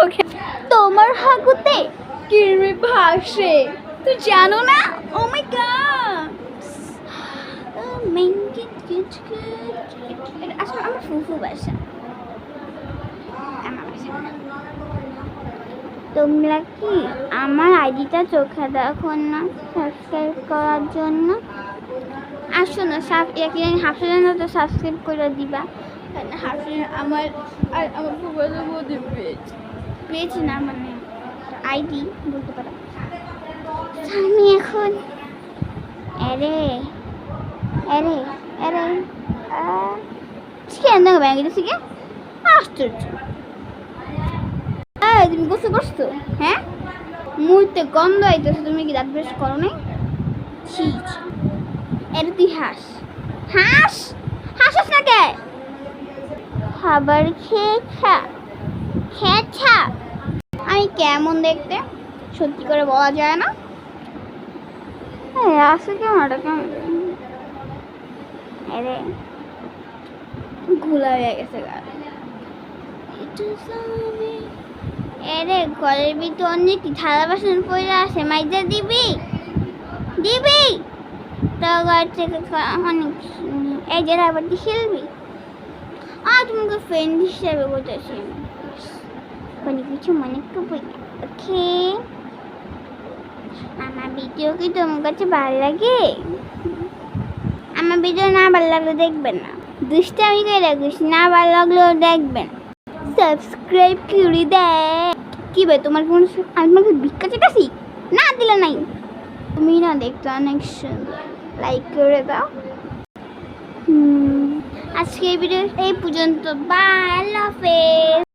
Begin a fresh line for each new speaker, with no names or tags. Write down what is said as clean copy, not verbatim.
ওকে, তোমার হাগুতে কিরমি ভাসে, তুই জানো না? ও মাই গড, আসলে আমার ফুফু বাসা, আমার বাসা না। তোমরা কি আমার আইডিটা চোখে দেখো না সাবস্ক্রাইব করার জন্য? আসো না, হাফসাজান তো সাবস্ক্রাইব করে দিবা। হাফসাজান আমার আর আমার ফুফাতো বৌদি পেয়েছি না, মানে আইডি বলতে পারো। আমি এখন এরে এরে এরে কেন ব্যাঙ্গে দিচ্ছি কে? আশ্চর্য, তুমি গোসল করছো? হ্যাঁ, মুহূর্তে গন্ধ আইতেছে, তুমি কি দাঁত ব্রাশ করো নাই? ছি ছি, এটা তুই হাস হাস হাসাস না কে? খাবার খেয়েছা খেয়েছা? আমি কেমন দেখতে সত্যি করে বলা যায় না। আসে কেমন, এটা কেমন? আরে ঘোলা হয়ে গেছে গাল। এরে ঘরের ভিতর অনেক থালা বাসন পড়ে আছে, মাইজা দিবি দিবি তো ঘর থেকে অনেক। এই যে আবার খেলবি? তোমাকে ফ্রেন্ড হিসেবে বলতেছি, কোনো কিছু মনে করবি না, ওকে? আমার ভিডিও কি তোমার কাছে ভালো লাগে? আমার ভিডিও না ভালো লাগলে দেখবেন না, দুষ্টামি করে রাখিস, না ভালো লাগলেও দেখবেন। সাবস্ক্রাইব করে দেয় কি ভাই, তোমার কোন আমি তোমাকে ভিক্ষা চেয়েছি? না দিলে নাই, তুমি না দেখতে অনেক সুন্দর, লাইক করে দাও। আজকে এই ভিডিও এই পর্যন্ত, বাই, আল্লাহ হাফেজ।